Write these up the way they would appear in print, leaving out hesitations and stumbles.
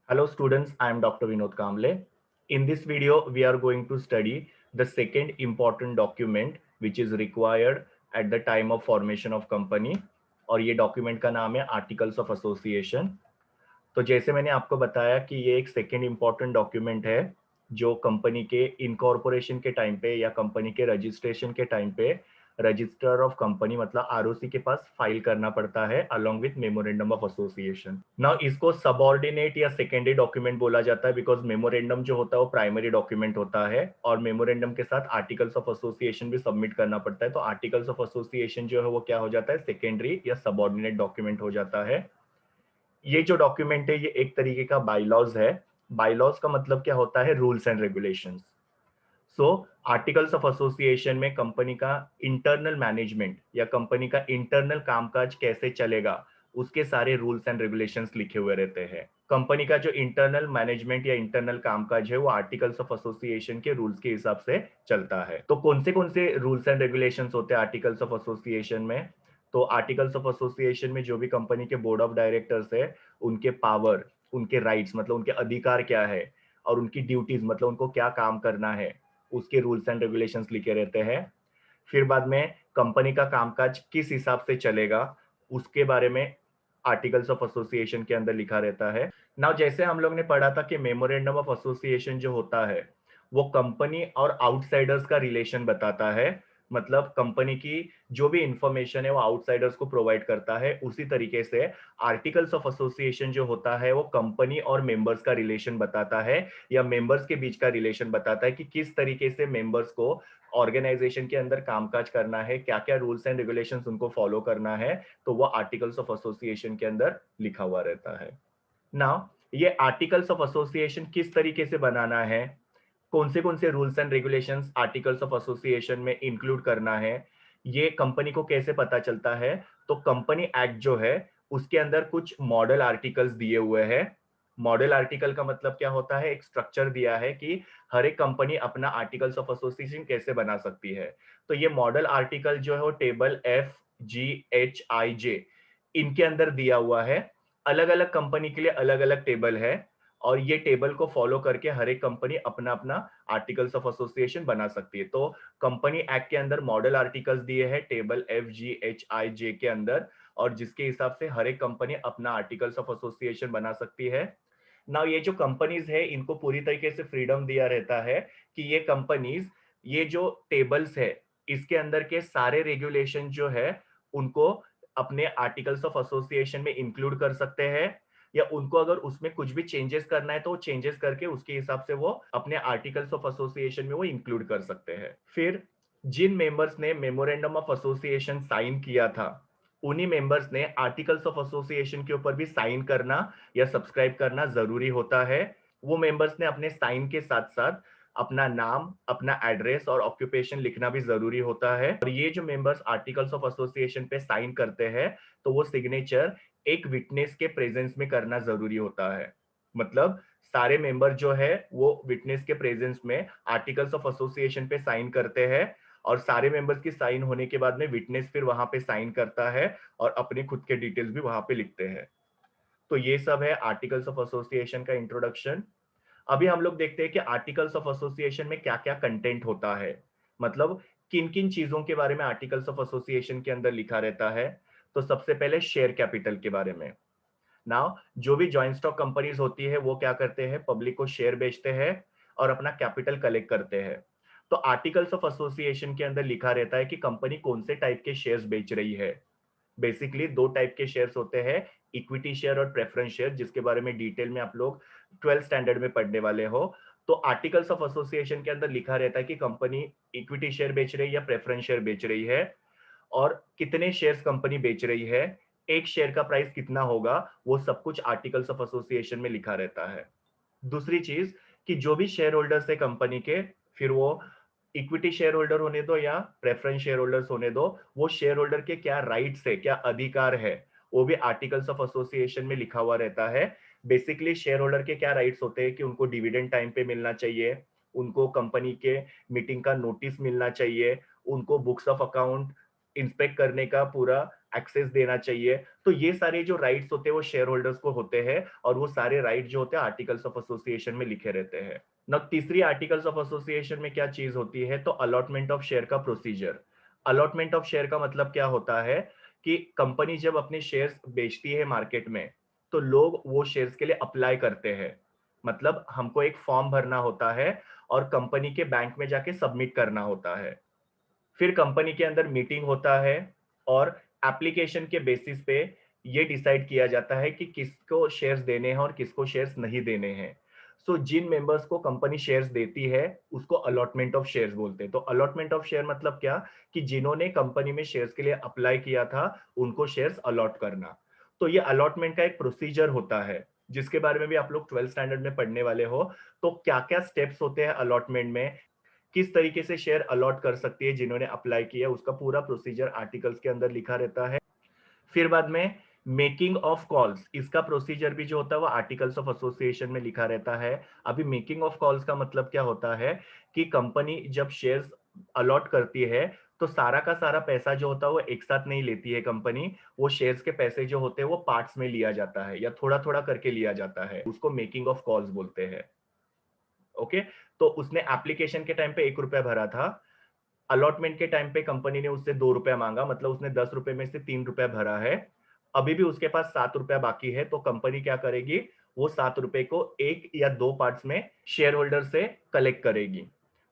Hello students, I am Dr. Vinod Kamble. In this video, we are going to study the second important document which is required at the time of formation of company और ये document का नाम है articles of association. तो जैसे मैंने आपको बताया कि ये एक सेकेंड इंपॉर्टेंट डॉक्यूमेंट है जो कंपनी के इनकॉर्पोरेशन के टाइम पे या कंपनी के रजिस्ट्रेशन के टाइम पे रजिस्टर ऑफ कंपनी मतलब आरओसी के पास फाइल करना पड़ता है along with memorandum of association. Now इसको सबऑर्डिनेट या सेकेंडरी डॉक्यूमेंट बोला जाता है बिकॉज मेमोरेंडम जो होता है वो प्राइमरी डॉक्यूमेंट होता है और मेमोरेंडम के साथ आर्टिकल्स ऑफ एसोसिएशन भी सबमिट करना पड़ता है। तो आर्टिकल्स ऑफ एसोसिएशन जो है वो क्या हो जाता है, सेकेंडरी या सबऑर्डिनेट डॉक्यूमेंट हो जाता है। ये जो डॉक्यूमेंट है ये एक तरीके का बाइलॉज है। बाइलॉज का मतलब क्या होता है, rules and regulations. So articles of association में कंपनी का इंटरनल मैनेजमेंट या कंपनी का इंटरनल कामकाज कैसे चलेगा उसके सारे रूल्स एंड रेगुलेशंस लिखे हुए रहते हैं। कंपनी का जो इंटरनल मैनेजमेंट या इंटरनल कामकाज है वो आर्टिकल्स ऑफ एसोसिएशन के रूल्स के हिसाब से चलता है। तो कौन से रूल्स एंड रेगुलेशंस होते हैं आर्टिकल्स ऑफ एसोसिएशन में? तो आर्टिकल्स ऑफ एसोसिएशन में जो भी कंपनी के बोर्ड ऑफ डायरेक्टर्स है उनके पावर, उनके राइट्स मतलब उनके अधिकार क्या है और उनकी ड्यूटीज मतलब उनको क्या काम करना है उसके रूल्स एंड रेगुलेशंस लिखे रहते हैं। फिर बाद में कंपनी का कामकाज किस हिसाब से चलेगा उसके बारे में आर्टिकल्स ऑफ एसोसिएशन के अंदर लिखा रहता है। नाउ जैसे हम लोग ने पढ़ा था कि मेमोरेंडम ऑफ एसोसिएशन जो होता है वो कंपनी और आउटसाइडर्स का रिलेशन बताता है। मतलब कंपनी की जो भी इंफॉर्मेशन है वो आउटसाइडर्स को प्रोवाइड करता है। उसी तरीके से आर्टिकल्स ऑफ एसोसिएशन जो होता है वो कंपनी और मेंबर्स का रिलेशन बताता है या मेंबर्स के बीच का रिलेशन बताता है कि किस तरीके से मेंबर्स को ऑर्गेनाइजेशन के अंदर कामकाज करना है, क्या क्या रूल्स एंड रेगुलेशंस उनको फॉलो करना है। तो वो आर्टिकल्स ऑफ एसोसिएशन के अंदर लिखा हुआ रहता है। नाउ ये आर्टिकल्स ऑफ एसोसिएशन किस तरीके से बनाना है, कौन से rules and regulations articles of association में इंक्लूड करना है, ये कंपनी को कैसे पता चलता है? तो कंपनी एक्ट जो है उसके अंदर कुछ मॉडल आर्टिकल्स दिए हुए हैं। मॉडल आर्टिकल का मतलब क्या होता है, एक स्ट्रक्चर दिया है कि हर एक कंपनी अपना आर्टिकल्स ऑफ एसोसिएशन कैसे बना सकती है। तो ये मॉडल आर्टिकल जो है वो टेबल FGHIJ इनके अंदर दिया हुआ है। अलग अलग कंपनी के लिए अलग अलग टेबल है और ये टेबल को फॉलो करके हर एक कंपनी अपना अपना आर्टिकल्स ऑफ एसोसिएशन बना सकती है। तो कंपनी एक्ट के अंदर मॉडल आर्टिकल्स दिए हैं टेबल FGHIJ के अंदर और जिसके हिसाब से हर एक कंपनी अपना आर्टिकल्स ऑफ एसोसिएशन बना सकती है। नाउ ये जो कंपनीज है इनको पूरी तरीके से फ्रीडम दिया रहता है कि ये कंपनीज ये जो टेबल्स है इसके अंदर के सारे रेगुलेशन जो है उनको अपने आर्टिकल्स ऑफ एसोसिएशन में इंक्लूड कर सकते हैं या उनको अगर उसमें कुछ भी चेंजेस करना है तो चेंजेस करके उसके हिसाब से वो अपने आर्टिकल्स ऑफ एसोसिएशन में वो इंक्लूड कर सकते हैं। फिर जिन मेंबर्स ने मेमोरेंडम ऑफ एसोसिएशन साइन किया था उन्हीं मेंबर्स ने आर्टिकल्स ऑफ एसोसिएशन के ऊपर भी साइन करना या सब्सक्राइब करना जरूरी होता है। वो मेंबर्स ने अपने साइन के साथ साथ अपना नाम, अपना एड्रेस और ऑक्यूपेशन लिखना भी जरूरी होता है। और ये जो मेंबर्स आर्टिकल्स ऑफ एसोसिएशन पे साइन करते हैं तो वो सिग्नेचर एक विटनेस के प्रेजेंस में करना जरूरी होता है। मतलब सारे मेंबर जो है वो विटनेस के प्रेजेंस में आर्टिकल्स ऑफ एसोसिएशन पे साइन करते हैं और सारे मेंबर्स की साइन होने के बाद में विटनेस फिर वहां पे साइन करता है और अपने खुद के डिटेल्स भी वहां पे लिखते हैं। तो ये सब है आर्टिकल्स ऑफ एसोसिएशन का इंट्रोडक्शन। अभी हम लोग देखते हैं कि आर्टिकल्स ऑफ एसोसिएशन में क्या क्या कंटेंट होता है, मतलब किन किन चीजों के बारे में आर्टिकल्स ऑफ एसोसिएशन के अंदर लिखा रहता है। तो सबसे पहले शेयर कैपिटल के बारे में। नाउ जो भी जॉइंट स्टॉक कंपनीज होती है वो क्या करते हैं, पब्लिक को शेयर बेचते हैं और अपना कैपिटल कलेक्ट करते हैं। तो आर्टिकल्स ऑफ एसोसिएशन के अंदर लिखा रहता है कि कंपनी कौन से टाइप के शेयर्स बेच रही है। बेसिकली दो टाइप के शेयर्स होते हैं, इक्विटी शेयर और प्रेफरेंस शेयर, जिसके बारे में डिटेल में आप लोग 12th स्टैंडर्ड में पढ़ने वाले हो। तो आर्टिकल्स ऑफ एसोसिएशन के अंदर लिखा रहता है कि कंपनी इक्विटी शेयर बेच रही है या प्रेफरेंस शेयर बेच रही है और कितने शेयर्स कंपनी बेच रही है, एक शेयर का प्राइस कितना होगा, वो सब कुछ आर्टिकल्स ऑफ एसोसिएशन में लिखा रहता है। दूसरी चीज कि जो भी शेयर होल्डर्स है कंपनी के, फिर वो इक्विटी शेयर होल्डर होने दो या प्रेफरेंस शेयर होल्डर्स होने दो, वो शेयर होल्डर के क्या राइट्स है, क्या अधिकार है, वो भी आर्टिकल्स ऑफ एसोसिएशन में लिखा हुआ रहता है। बेसिकली शेयर होल्डर के क्या राइट्स होते हैं कि उनको डिविडेंड टाइम पे मिलना चाहिए, उनको कंपनी के मीटिंग का नोटिस मिलना चाहिए, उनको बुक्स ऑफ अकाउंट इंस्पेक्ट करने का पूरा एक्सेस देना चाहिए। तो ये सारे जो राइट्स होते हैं वो शेयर होल्डर्स को होते हैं, और वो सारे राइट जो होते हैं आर्टिकल्स ऑफ एसोसिएशन में लिखे रहते हैं। ना तीसरी आर्टिकल्स ऑफ एसोसिएशन में क्या चीज होती है, तो अलॉटमेंट ऑफ शेयर का प्रोसीजर। अलॉटमेंट ऑफ शेयर का मतलब क्या होता है कि कंपनी जब अपने शेयर्स बेचती है मार्केट में, तो लोग वो शेयर्स के लिए अप्लाई करते हैं। मतलब हमको एक फॉर्म भरना होता है और कंपनी के बैंक में जाके सबमिट करना होता है। फिर कंपनी के अंदर मीटिंग होता है और एप्लीकेशन के बेसिस पे ये डिसाइड किया जाता है कि किसको शेयर्स देने हैं और किसको शेयर्स नहीं देने हैं। सो जिन मेंबर्स को कंपनी शेयर्स देती है उसको अलॉटमेंट ऑफ शेयर्स बोलते हैं। तो अलॉटमेंट ऑफ शेयर मतलब क्या, कि जिन्होंने कंपनी में शेयर्स के लिए अप्लाई किया था उनको शेयर्स अलॉट करना। तो ये अलॉटमेंट का एक प्रोसीजर होता है जिसके बारे में भी आप लोग 12th स्टैंडर्ड में पढ़ने वाले हो। तो क्या क्या स्टेप्स होते हैं अलॉटमेंट में, किस तरीके से शेयर अलॉट कर सकती है जिन्होंने अप्लाई किया, उसका पूरा प्रोसीजर आर्टिकल्स के अंदर लिखा रहता है। फिर बाद में मेकिंग ऑफ कॉल्स, इसका प्रोसीजर भी जो होता है वो आर्टिकल्स ऑफ एसोसिएशन में लिखा रहता है। अभी मेकिंग ऑफ कॉल्स का मतलब क्या होता है कि कंपनी जब शेयर्स अलॉट करती है तो सारा का सारा पैसा जो होता है वो एक साथ नहीं लेती है कंपनी। वो शेयर्स के पैसे जो होते हैं वो पार्ट्स में लिया जाता है या थोड़ा थोड़ा करके लिया जाता है, उसको मेकिंग ऑफ कॉल्स बोलते हैं। ओके, तो उसने एप्लीकेशन के टाइम पे 1 रुपया भरा था, अलॉटमेंट के टाइम पे कंपनी ने उससे 2 रुपया मांगा, मतलब उसने 10 रुपए में से 3 रुपया भरा है। अभी भी उसके पास 7 रुपया बाकी है, तो कंपनी क्या करेगी, वो 7 रुपए को एक या दो पार्ट्स में शेयर होल्डर से कलेक्ट करेगी।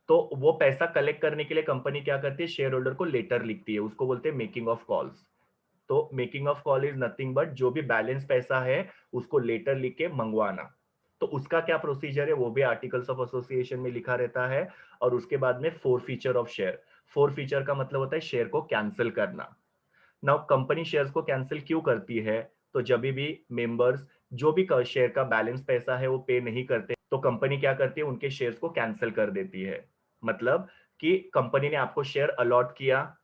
तो वो पैसा कलेक्ट करने के लिए कंपनी क्या करती है, शेयर होल्डर को लेटर लिखती है, उसको बोलते हैं मेकिंग ऑफ कॉल्स। तो making of call is nothing but जो भी बैलेंस पैसा है उसको लेटर लिख के मंगवाना। तो उसका क्या प्रोसीजर है वो भी आर्टिकल्स ऑफ एसोसिएशन में लिखा रहता है। और उसके बाद में four feature of share. Four feature का मतलब होता है शेयर को कैंसिल करना। नाउ कंपनी शेयर्स को कैंसिल क्यों करती है, तो जब भी मेंबर्स जो भी शेयर का बैलेंस पैसा है वो पे नहीं करते तो कंपनी क्या करती है, उनके शेयर्स को कैंसिल कर देती है। मतलब कि कंपनी ने आपको शेयर अलॉट किया,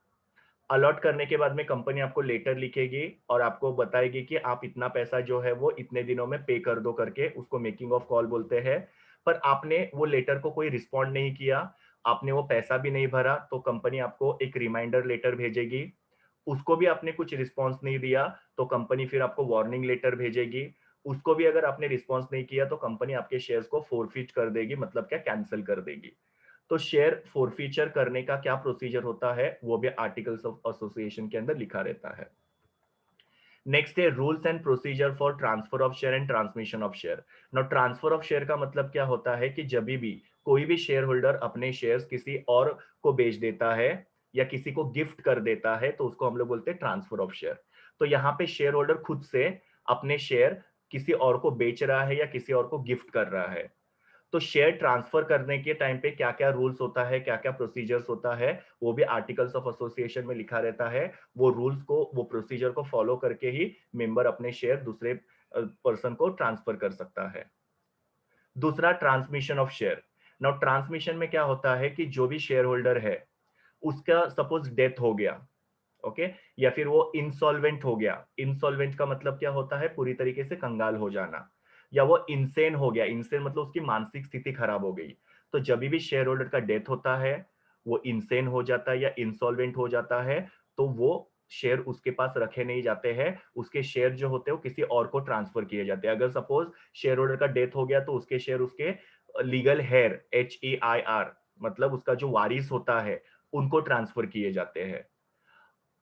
अलॉट करने के बाद में कंपनी आपको लेटर लिखेगी और आपको बताएगी कि आप इतना पैसा जो है वो इतने दिनों में पे कर दो करके, उसको मेकिंग ऑफ कॉल बोलते हैं। पर आपने वो लेटर को कोई रिस्पॉन्ड नहीं किया, आपने वो पैसा भी नहीं भरा, तो कंपनी आपको एक रिमाइंडर लेटर भेजेगी। उसको भी आपने कुछ रिस्पॉन्स नहीं दिया तो कंपनी फिर आपको वार्निंग लेटर भेजेगी। उसको भी अगर आपने रिस्पॉन्स नहीं किया तो कंपनी आपके शेयर्स को फोरफिट कर देगी, मतलब क्या, कैंसिल कर देगी। तो शेयर फोरफीचर करने का क्या प्रोसीजर होता है वो भी आर्टिकल्स ऑफ एसोसिएशन के अंदर लिखा रहता है। नेक्स्ट है rules and procedure for transfer of share and transmission of share. Now transfer of share का मतलब क्या होता है कि जब भी कोई भी शेयर होल्डर अपने शेयर्स किसी और को बेच देता है या किसी को गिफ्ट कर देता है तो उसको हम लोग बोलते हैं ट्रांसफर ऑफ शेयर। तो यहाँ पे शेयर होल्डर खुद से अपने शेयर किसी और को बेच रहा है या किसी और को गिफ्ट कर रहा है। तो शेयर ट्रांसफर करने के टाइम पे क्या क्या रूल्स होता है, क्या क्या प्रोसीजर्स होता है, वो भी आर्टिकल्स ऑफ एसोसिएशन में लिखा रहता है। वो रूल्स को, वो प्रोसीजर को फॉलो करके ही मेंबर अपने शेयर दूसरे पर्सन को ट्रांसफर कर सकता है। दूसरा, transmission of share. Now transmission में क्या होता है कि जो भी शेयर होल्डर है उसका सपोज डेथ हो गया, ओके, या फिर वो इंसॉल्वेंट हो गया। इंसॉल्वेंट का मतलब क्या होता है, पूरी तरीके से कंगाल हो जाना। या वो इंसेन हो गया, इंसेन मतलब उसकी मानसिक स्थिति खराब हो गई। तो जब भी शेयर होल्डर का डेथ होता है, वो इंसेन हो जाता है या इंसॉल्वेंट हो जाता है, तो वो शेयर उसके पास रखे नहीं जाते हैं, उसके शेयर जो होते हैं वो किसी और को ट्रांसफर किए जाते हैं। अगर सपोज शेयर होल्डर का डेथ हो गया तो उसके शेयर उसके लीगल हेयर, HEIR, मतलब उसका जो वारिस होता है, उनको ट्रांसफर किए जाते हैं।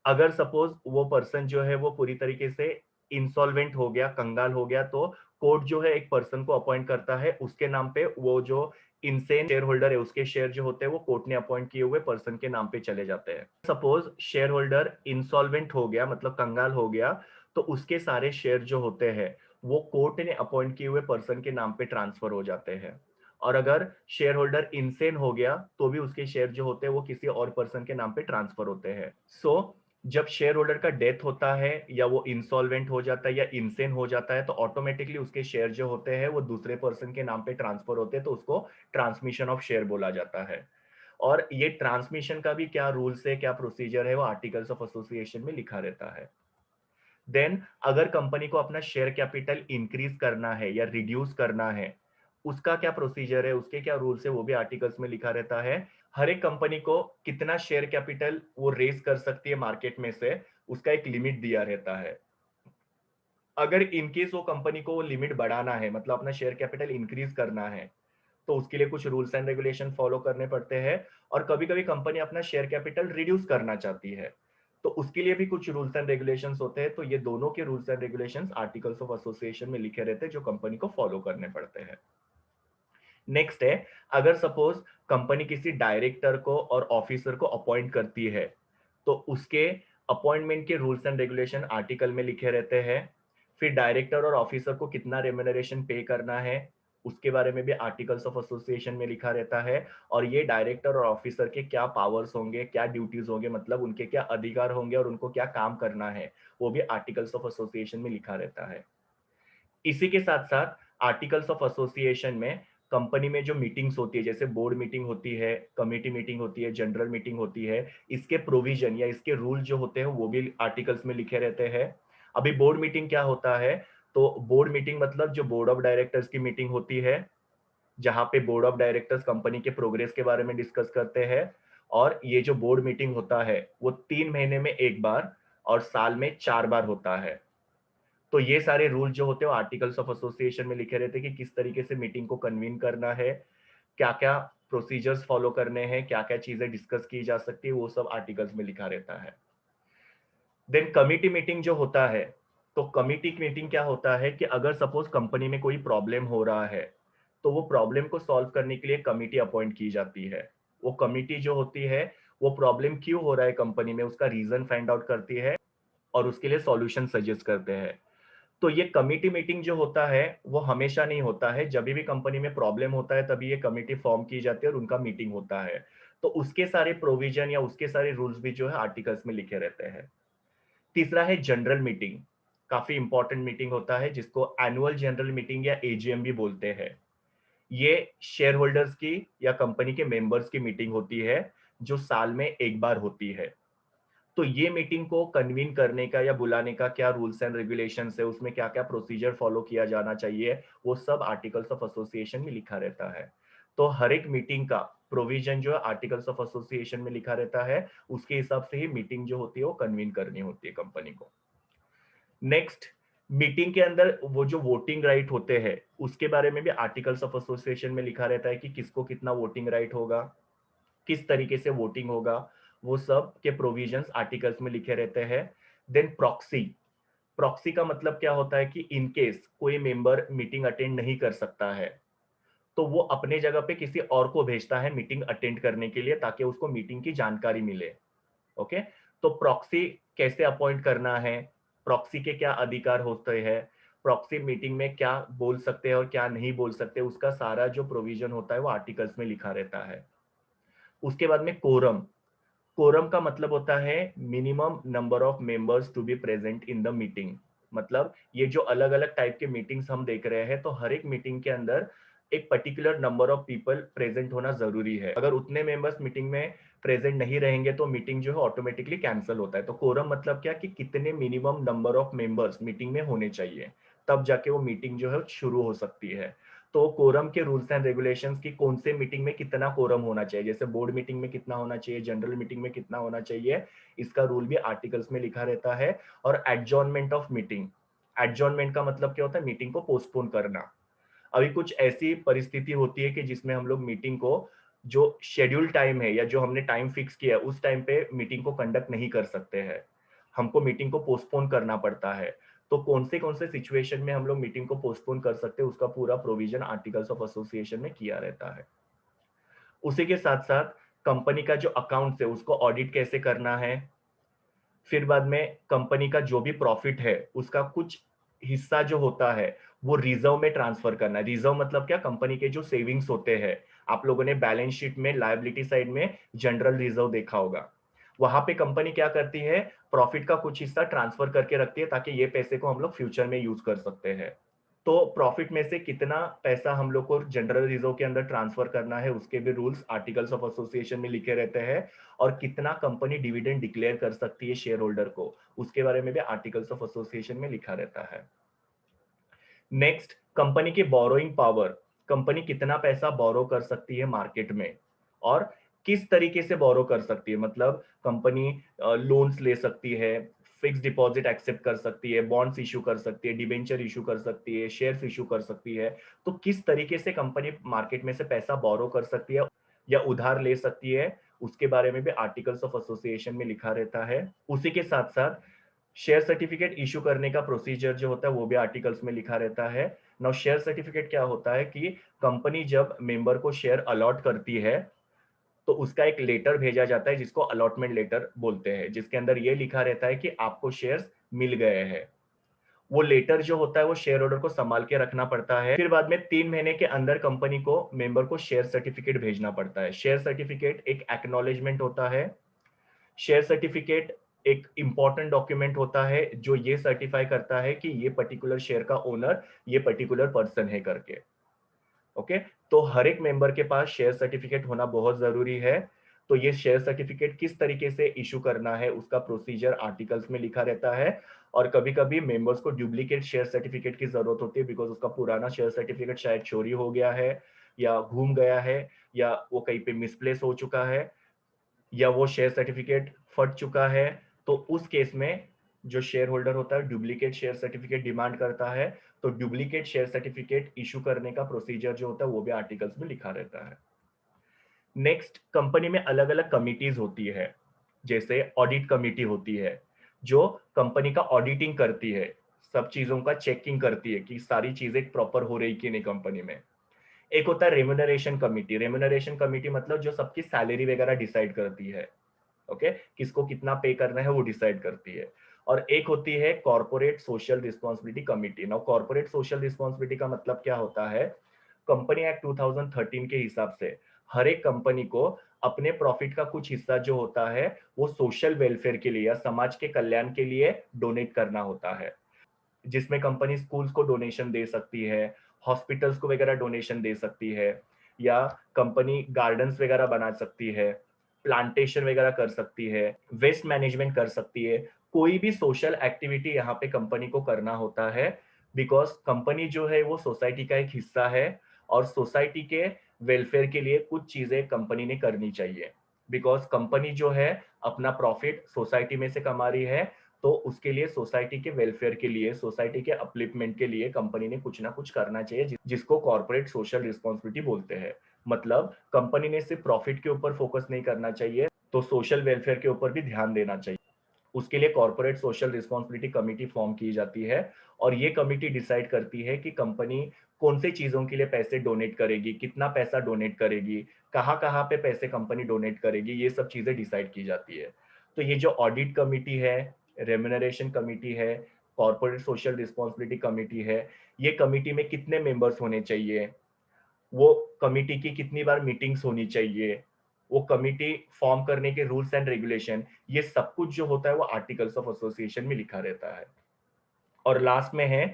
अगर सपोज वो पर्सन जो है वो पूरी तरीके से इंसॉल्वेंट हो गया, कंगाल हो गया, तो कोर्ट जो है एक पर्सन को अपॉइंट करता है, उसके नाम पे वो जो इनसेन शेयर होल्डर है उसके शेयर जो होते हैं वो कोर्ट ने अपॉइंट किए हुए पर्सन के नाम पे चले जाते हैं। सपोज शेयर होल्डर इंसॉल्वेंट हो गया, मतलब कंगाल हो गया, तो उसके सारे शेयर जो होते हैं वो कोर्ट ने अपॉइंट किए हुए पर्सन के नाम पे ट्रांसफर हो जाते हैं। और अगर शेयर होल्डर इंसेन हो गया तो भी उसके शेयर जो होते हैं वो किसी और पर्सन के नाम पे ट्रांसफर होते हैं। सो जब शेयर होल्डर का डेथ होता है या वो इंसॉल्वेंट हो जाता है या इंसेन हो जाता है तो ऑटोमेटिकली उसके शेयर जो होते हैं वो दूसरे पर्सन के नाम पे ट्रांसफर होते हैं, तो उसको ट्रांसमिशन ऑफ शेयर बोला जाता है। और ये ट्रांसमिशन का भी क्या रूल्स है, क्या प्रोसीजर है, वो आर्टिकल्स ऑफ एसोसिएशन में लिखा रहता है। देन अगर कंपनी को अपना शेयर कैपिटल इंक्रीज करना है या रिड्यूस करना है, उसका क्या प्रोसीजर है, उसके क्या रूल्स है, वो भी आर्टिकल्स में लिखा रहता है। हर एक कंपनी को कितना शेयर कैपिटल वो रेज कर सकती है मार्केट में से, उसका एक लिमिट दिया रहता है। अगर इनकेस वो कंपनी को वो लिमिट बढ़ाना है, मतलब अपना शेयर कैपिटल इंक्रीज करना है, तो उसके लिए कुछ रूल्स एंड रेगुलेशन फॉलो करने पड़ते हैं। और कभी कभी कंपनी अपना शेयर कैपिटल रिड्यूस करना चाहती है, तो उसके लिए भी कुछ रूल्स एंड रेगुलेशंस होते हैं। तो ये दोनों के rules and regulations articles of association में लिखे रहते हैं, जो कंपनी को फॉलो करने पड़ते हैं। नेक्स्ट है, अगर सपोज कंपनी किसी डायरेक्टर को और ऑफिसर को अपॉइंट करती है, तो उसके अपॉइंटमेंट के रूल्स एंड रेगुलेशन आर्टिकल में लिखे रहते हैं। फिर डायरेक्टर और ऑफिसर को कितना रेम्युनरेशन पे करना है, उसके बारे में भी आर्टिकल्स ऑफ एसोसिएशन में लिखा रहता है। और ये डायरेक्टर और ऑफिसर के क्या पावर्स होंगे, क्या ड्यूटीज होंगे, मतलब उनके क्या अधिकार होंगे और उनको क्या काम करना है, वो भी आर्टिकल्स ऑफ एसोसिएशन में लिखा रहता है। इसी के साथ साथ आर्टिकल्स ऑफ एसोसिएशन में कंपनी में जो मीटिंग्स होती है, जैसे बोर्ड मीटिंग होती है, कमेटी मीटिंग होती है, जनरल मीटिंग होती है, इसके प्रोविजन या इसके रूल जो होते हैं वो भी आर्टिकल्स में लिखे रहते हैं। अभी बोर्ड मीटिंग क्या होता है, तो बोर्ड मीटिंग मतलब जो बोर्ड ऑफ डायरेक्टर्स की मीटिंग होती है, जहां पे बोर्ड ऑफ डायरेक्टर्स कंपनी के प्रोग्रेस के बारे में डिस्कस करते हैं। और ये जो बोर्ड मीटिंग होता है वो 3 महीने में एक बार और साल में 4 बार होता है। तो ये सारे रूल जो होते हैं वो आर्टिकल्स ऑफ एसोसिएशन में लिखे रहते हैं कि किस तरीके से मीटिंग को कन्वीन करना है, क्या क्या प्रोसीजर्स फॉलो करने हैं, क्या क्या चीजें डिस्कस की जा सकती है, वो सब आर्टिकल्स में लिखा रहता है। देन कमिटी मीटिंग जो होता है, तो कमिटी मीटिंग क्या होता है कि अगर सपोज कंपनी में कोई प्रॉब्लम हो रहा है, तो वो प्रॉब्लम को सॉल्व करने के लिए कमिटी अपॉइंट की जाती है। वो कमिटी जो होती है, वो प्रॉब्लम क्यों हो रहा है कंपनी में, उसका रीजन फाइंड आउट करती है और उसके लिए सॉल्यूशन सजेस्ट करते हैं। तो ये कमिटी मीटिंग जो होता है वो हमेशा नहीं होता है, जब भी कंपनी में प्रॉब्लम होता है तभी ये कमिटी फॉर्म की जाती है और उनका मीटिंग होता है। तो उसके सारे प्रोविजन या उसके सारे रूल्स भी जो है आर्टिकल्स में लिखे रहते हैं। तीसरा है जनरल मीटिंग। काफी इंपॉर्टेंट मीटिंग होता है जिसको एनुअल जनरल मीटिंग या एजीएम भी बोलते हैं। ये शेयर होल्डर्स की या कंपनी के मेंबर्स की मीटिंग होती है, जो साल में एक बार होती है। तो ये मीटिंग को कन्वीन करने का या बुलाने का क्या रूल्स एंड रेगुलेशंस है, उसमें क्या क्या प्रोसीजर फॉलो किया जाना चाहिए, वो सब आर्टिकल्स ऑफ एसोसिएशन में लिखा रहता है। तो हर एक मीटिंग का प्रोविजन जो है आर्टिकल्स ऑफ एसोसिएशन में लिखा रहता है, उसके हिसाब से ही मीटिंग जो होती है वो कन्वीन करनी होती है कंपनी को। नेक्स्ट, मीटिंग के अंदर वो जो वोटिंग राइट होते हैं उसके बारे में भी आर्टिकल्स ऑफ एसोसिएशन में लिखा रहता है कि किसको कितना वोटिंग राइट होगा, किस तरीके से वोटिंग होगा, वो सब के प्रोविजंस आर्टिकल्स में लिखे रहते हैं। Then proxy. प्रॉक्सी का मतलब क्या होता है कि इन केस कोई मेंबर मीटिंग अटेंड नहीं कर सकता है, तो वो अपने जगह पे किसी और को भेजता है मीटिंग अटेंड करने के लिए, ताकि उसको मीटिंग की जानकारी मिले। ओके। तो प्रॉक्सी कैसे अपॉइंट करना है, प्रॉक्सी के क्या अधिकार होते हैं, प्रॉक्सी मीटिंग में क्या बोल सकते हैं और क्या नहीं बोल सकते, उसका सारा जो प्रोविजन होता है वो आर्टिकल्स में लिखा रहता है। उसके बाद में कोरम। कोरम का मतलब होता है minimum number of members to be present in the meeting. मतलब ये जो अलग अलग टाइप के मीटिंग्स हम देख रहे हैं, तो हर एक मीटिंग के अंदर एक particular number of people present होना जरूरी है। अगर उतने मेंबर्स मीटिंग में प्रेजेंट नहीं रहेंगे तो मीटिंग जो है ऑटोमेटिकली कैंसिल होता है। तो कोरम मतलब क्या कि कितने minimum number of members meeting में होने चाहिए, तब जाके वो मीटिंग जो है शुरू हो सकती है। तो कोरम के रूल्स एंड रेगुलेशंस की कौन से मीटिंग में कितना कोरम होना चाहिए, जैसे बोर्ड मीटिंग में कितना होना चाहिए, जनरल मीटिंग में कितना होना चाहिए, इसका रूल भी आर्टिकल्स में लिखा रहता है। और एडजॉर्नमेंट ऑफ मीटिंग। एडजॉर्नमेंट का मतलब क्या होता है, मीटिंग को पोस्टपोन करना। अभी कुछ ऐसी परिस्थिति होती है कि जिसमें हम लोग मीटिंग को, जो शेड्यूल टाइम है या जो हमने टाइम फिक्स किया है उस टाइम पे मीटिंग को कंडक्ट नहीं कर सकते हैं, हमको मीटिंग को पोस्टपोन करना पड़ता है। तो कौन से सिचुएशन में हम लोग मीटिंग को पोस्टपोन कर सकते हैं, उसका पूरा प्रोविजन आर्टिकल्स ऑफ एसोसिएशन में किया रहता है। उसी के साथ साथ कंपनी का जो अकाउंट है उसको ऑडिट कैसे करना है। फिर बाद में कंपनी का जो भी प्रॉफिट है उसका कुछ हिस्सा जो होता है वो रिजर्व में ट्रांसफर करना है। रिजर्व मतलब क्या, कंपनी के जो सेविंग्स होते हैं, आप लोगों ने बैलेंस शीट में लायबिलिटी साइड में जनरल रिजर्व देखा होगा, वहां पे कंपनी क्या करती है, प्रॉफिट का कुछ हिस्सा ट्रांसफर करके रखती है ताकि ये पैसे को हम लोग फ्यूचर में यूज कर सकते हैं। तो प्रॉफिट में से कितना पैसा हम लोग को जनरल रिजर्व के अंदर ट्रांसफर करना है, उसके भी रूल्स आर्टिकल्स ऑफ एसोसिएशन में लिखे रहते हैं। और कितना कंपनी डिविडेंड डिक्लेयर कर सकती है शेयर होल्डर को, उसके बारे में भी आर्टिकल्स ऑफ एसोसिएशन में लिखा रहता है। नेक्स्ट, कंपनी की बोरोइंग पावर। कंपनी कितना पैसा बोरो कर सकती है मार्केट में और किस तरीके से बोरो कर सकती है, मतलब कंपनी लोन्स ले सकती है, फिक्स डिपॉजिट एक्सेप्ट कर सकती है, बॉन्ड्स इशू कर सकती है, डिबेंचर इशू कर सकती है, शेयर्स इशू कर सकती है। तो किस तरीके से कंपनी मार्केट में से पैसा बोरो कर सकती है या उधार ले सकती है, उसके बारे में भी आर्टिकल्स ऑफ एसोसिएशन में लिखा रहता है। उसी के साथ साथ शेयर सर्टिफिकेट इशू करने का प्रोसीजर जो होता है वो भी आर्टिकल्स में लिखा रहता है। नाउ शेयर सर्टिफिकेट क्या होता है कि कंपनी जब मेंबर को शेयर अलॉट करती है तो उसका एक लेटर भेजा जाता है जिसको अलॉटमेंट लेटर बोलते हैं, जिसके अंदर ये लिखा रहता है कि आपको शेयर्स मिल गए हैं। वो लेटर जो होता है वो शेयर होल्डर को संभाल के रखना पड़ता है। फिर बाद में 3 महीने के अंदर कंपनी को मेंबर को शेयर सर्टिफिकेट भेजना पड़ता है। शेयर सर्टिफिकेट एक एक्नॉलेजमेंट होता है। शेयर सर्टिफिकेट एक इंपॉर्टेंट डॉक्यूमेंट होता है जो ये सर्टिफाई करता है कि ये पर्टिकुलर शेयर का ओनर ये पर्टिकुलर पर्सन है करके। ओके, तो हर एक मेंबर के पास शेयर सर्टिफिकेट होना बहुत जरूरी है। तो ये शेयर सर्टिफिकेट किस तरीके से इशू करना है उसका प्रोसीजर आर्टिकल्स में लिखा रहता है। और कभी कभी मेंबर्स को डुप्लीकेट शेयर सर्टिफिकेट की जरूरत होती है बिकॉज उसका पुराना शेयर सर्टिफिकेट शायद चोरी हो गया है या घूम गया है या वो कहीं पे मिसप्लेस हो चुका है या वो शेयर सर्टिफिकेट फट चुका है। तो उस केस में जो शेयर होल्डर होता है डुप्लीकेट शेयर सर्टिफिकेट डिमांड करता है। तो डुप्लीकेट शेयर सर्टिफिकेट इशू करने का प्रोसीजर जो होता है वो भी आर्टिकल्स में लिखा रहता है। नेक्स्ट, कंपनी में अलग अलग कमिटीज होती है। जैसे ऑडिट कमिटी होती है जो कंपनी का ऑडिटिंग करती है, सब चीजों का चेकिंग करती है कि सारी चीजें प्रॉपर हो रही कि नहीं कंपनी में। एक होता है रेम्यूनरेशन कमिटी। रेम्यूनरेशन कमिटी मतलब जो सबकी सैलरी वगैरह डिसाइड करती है। ओके, किसको कितना पे करना है वो डिसाइड करती है। और एक होती है corporate social responsibility committee. Now corporate social responsibility का मतलब क्या होता है, कंपनी एक्ट 2013 के हिसाब से हर एक कंपनी को अपने प्रॉफिट का कुछ हिस्सा जो होता है वो सोशल वेलफेयर के लिए या समाज के कल्याण के लिए डोनेट करना होता है। जिसमें कंपनी स्कूल्स को डोनेशन दे सकती है, हॉस्पिटल्स को वगैरह डोनेशन दे सकती है, या कंपनी गार्डन्स वगैरह बना सकती है, प्लांटेशन वगैरह कर सकती है, वेस्ट मैनेजमेंट कर सकती है। कोई भी सोशल एक्टिविटी यहाँ पे कंपनी को करना होता है बिकॉज कंपनी जो है वो सोसाइटी का एक हिस्सा है और सोसाइटी के वेलफेयर के लिए कुछ चीजें कंपनी ने करनी चाहिए। बिकॉज कंपनी जो है अपना प्रॉफिट सोसाइटी में से कमा रही है, तो उसके लिए सोसाइटी के वेलफेयर के लिए, सोसाइटी के अपलिफ्टमेंट के लिए कंपनी ने कुछ ना कुछ करना चाहिए जिसको कॉर्पोरेट सोशल रिस्पॉन्सिबिलिटी बोलते हैं। मतलब कंपनी ने सिर्फ प्रॉफिट के ऊपर फोकस नहीं करना चाहिए, तो सोशल वेलफेयर के ऊपर भी ध्यान देना चाहिए। उसके लिए corporate social responsibility committee form की जाती है और ये कमेटी डिसाइड करती है कि कंपनी कौन से चीजों के लिए पैसे डोनेट करेगी, कितना पैसा डोनेट करेगी, कहाँ कहाँ पे पैसे कंपनी डोनेट करेगी, ये सब चीजें डिसाइड की जाती है। तो ये जो ऑडिट कमेटी है, रेम्यूनरेशन कमेटी है, कॉर्पोरेट सोशल रिस्पॉन्सिबिलिटी कमेटी है, ये कमेटी में कितने मेंबर्स होने चाहिए, वो कमिटी की कितनी बार मीटिंग्स होनी चाहिए, वो कमिटी फॉर्म करने के रूल्स एंड रेगुलेशन, ये सब कुछ जो होता है वो आर्टिकल्स ऑफ एसोसिएशन में लिखा रहता है। और लास्ट में है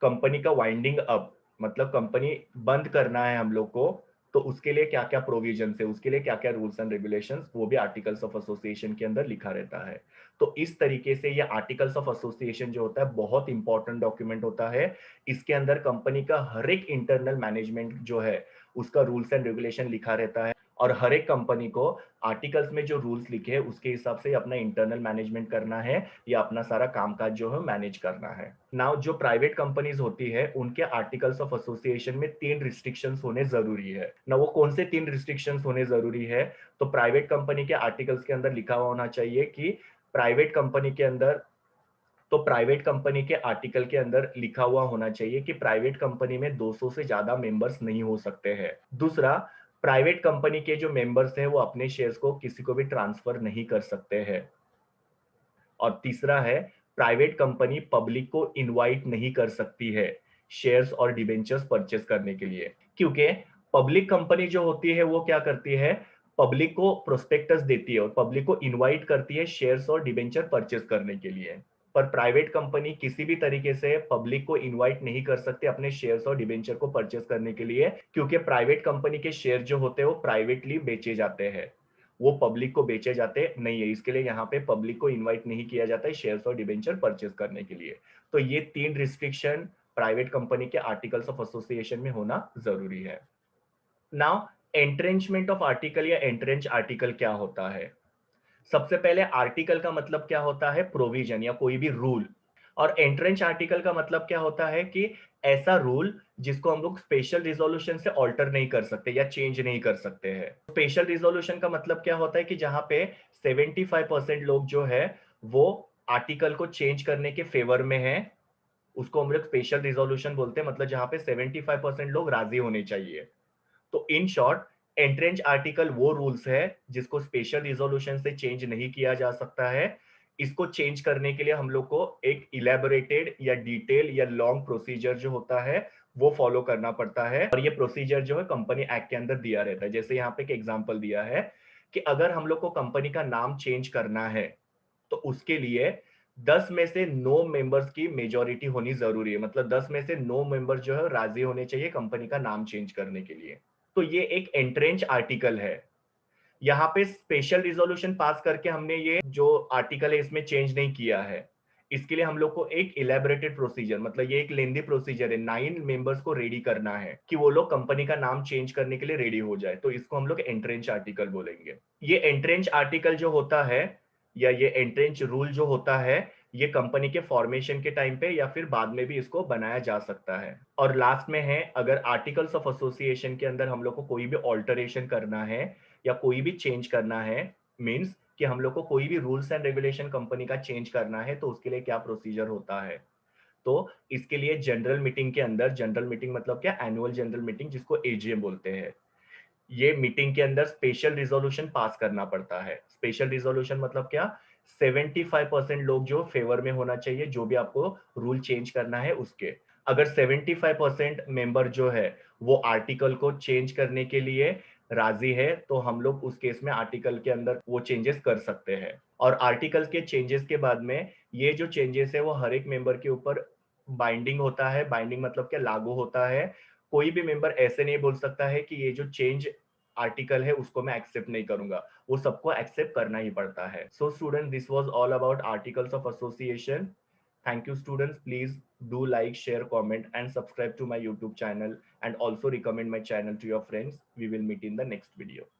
कंपनी का वाइंडिंग अप, मतलब कंपनी बंद करना है हम लोग को, तो उसके लिए क्या क्या प्रोविजन है, उसके लिए क्या क्या रूल्स एंड रेगुलेशंस, वो भी आर्टिकल्स ऑफ एसोसिएशन के अंदर लिखा रहता है। तो इस तरीके से ये आर्टिकल्स ऑफ एसोसिएशन जो होता है बहुत इंपॉर्टेंट डॉक्यूमेंट होता है। इसके अंदर कंपनी का हर एक इंटरनल मैनेजमेंट जो है उसका रूल्स एंड रेगुलेशन लिखा रहता है और हर एक कंपनी को आर्टिकल्स में जो रूल्स लिखे हैं उसके हिसाब से अपना इंटरनल मैनेजमेंट करना है या अपना सारा कामकाज जो है मैनेज करना है। नाउ जो प्राइवेट कंपनीज होती है उनके आर्टिकल्स ऑफ एसोसिएशन में 3 रिस्ट्रिक्शंस होने जरूरी है ना। वो कौन से 3 रिस्ट्रिक्शंस होने जरूरी है, तो प्राइवेट कंपनी के आर्टिकल्स के अंदर लिखा हुआ होना चाहिए कि प्राइवेट कंपनी के अंदर, तो प्राइवेट कंपनी के आर्टिकल के अंदर लिखा हुआ होना चाहिए कि प्राइवेट कंपनी में 200 से ज्यादा मेंबर्स नहीं हो सकते हैं। दूसरा, प्राइवेट कंपनी के जो मेंबर्स हैं वो अपने शेयर्स को किसी को भी ट्रांसफर नहीं कर सकते हैं। और तीसरा है, प्राइवेट कंपनी पब्लिक को इनवाइट नहीं कर सकती है शेयर्स और डिबेंचर्स परचेस करने के लिए, क्योंकि पब्लिक कंपनी जो होती है वो क्या करती है, पब्लिक को प्रोस्पेक्टस देती है और पब्लिक को इनवाइट करती है शेयर्स और डिबेंचर परचेस करने के लिए। पर प्राइवेट कंपनी किसी भी तरीके से पब्लिक को इनवाइट नहीं कर सकते अपने शेयर्स और डिबेंचर को परचेस करने के लिए, क्योंकि प्राइवेट कंपनी के शेयर जो होते हैं वो प्राइवेटली बेचे जाते हैं, वो पब्लिक को बेचे जाते नहीं है। इसके लिए यहाँ पे पब्लिक को इनवाइट नहीं किया जाता है शेयर्स और डिबेंचर परचेस करने के लिए। तो ये 3 रिस्ट्रिक्शन प्राइवेट कंपनी के आर्टिकल्स ऑफ एसोसिएशन में होना जरूरी है। नाउ एंट्रेंचमेंट ऑफ आर्टिकल या एंट्रेंच आर्टिकल क्या होता है। सबसे पहले आर्टिकल का मतलब क्या होता है, प्रोविजन या कोई भी रूल। और एंट्रेंच आर्टिकल का मतलब क्या होता है कि ऐसा रूल जिसको हम लोग स्पेशल रिजोल्यूशन से ऑल्टर नहीं कर सकते या चेंज नहीं कर सकते हैं। स्पेशल रिजोल्यूशन का मतलब क्या होता है कि जहां पे 75% लोग जो है वो आर्टिकल को चेंज करने के फेवर में है, उसको हम लोग स्पेशल रिजोल्यूशन बोलते हैं। मतलब जहां पे 75% लोग राजी होने चाहिए। तो इन शॉर्ट, एंट्रेंच आर्टिकल वो रूल्स है जिसको स्पेशल रिजोल्यूशन से चेंज नहीं किया जा सकता है। इसको चेंज करने के लिए हम लोग को एक इलेबोरेटेड या डिटेल या लॉन्ग प्रोसीजर जो होता है वो फॉलो करना पड़ता है। और ये प्रोसीजर जो है कंपनी एक्ट के अंदर दिया रहता है। जैसे यहाँ पे एक एग्जांपल दिया है कि अगर हम लोग को कंपनी का नाम चेंज करना है तो उसके लिए 10 में से 9 मेंबर्स की मेजोरिटी होनी जरूरी है। मतलब 10 में से 9 मेंबर जो है राजी होने चाहिए कंपनी का नाम चेंज करने के लिए। तो ये एक एंट्रेंच आर्टिकल है। यहाँ पे स्पेशल रिजोल्यूशन पास करके हमने ये जो आर्टिकल है इसमें चेंज नहीं किया है। इसके लिए हम लोग को एक इलेबोरेटेड प्रोसीजर, मतलब ये एक लेंदी प्रोसीजर है, 9 मेंबर्स को रेडी करना है कि वो लोग कंपनी का नाम चेंज करने के लिए रेडी हो जाए। तो इसको हम लोग एंट्रेंच आर्टिकल बोलेंगे। ये एंट्रेंच आर्टिकल जो होता है या ये एंट्रेंच रूल जो होता है, ये कंपनी के फॉर्मेशन के टाइम पे या फिर बाद में भी इसको बनाया जा सकता है। और लास्ट में है, अगर आर्टिकल्स ऑफ एसोसिएशन के अंदर हम लोग को कोई भी ऑल्टरेशन करना है या कोई भी चेंज करना है, मींस कि हम लोग को कोई भी रूल्स एंड रेगुलेशन कंपनी का चेंज करना है, तो उसके लिए क्या प्रोसीजर होता है। तो इसके लिए जनरल मीटिंग के अंदर, जनरल मीटिंग मतलब क्या, एनुअल जनरल मीटिंग जिसको एजीएम बोलते हैं, ये मीटिंग के अंदर स्पेशल रिजोल्यूशन पास करना पड़ता है। स्पेशल रिजोल्यूशन मतलब क्या, 75% लोग जो फेवर में होना चाहिए जो भी आपको रूल चेंज करना है उसके। अगर 75% मेंबर जो है वो आर्टिकल को चेंज करने के लिए राजी है तो हम लोग उस केस में आर्टिकल के अंदर वो चेंजेस कर सकते हैं। और आर्टिकल के चेंजेस के बाद में ये जो चेंजेस है वो हर एक मेंबर के ऊपर बाइंडिंग होता है। बाइंडिंग मतलब क्या, लागू होता है। कोई भी मेंबर ऐसे नहीं बोल सकता है कि ये जो चेंज आर्टिकल है उसको मैं एक्सेप्ट नहीं करूंगा, वो सबको एक्सेप्ट करना ही पड़ता है। So student, this was all about articles of association. Thank you students, please do like, share, comment and subscribe to my YouTube channel, and also recommend my channel to your friends. We will meet in the next video.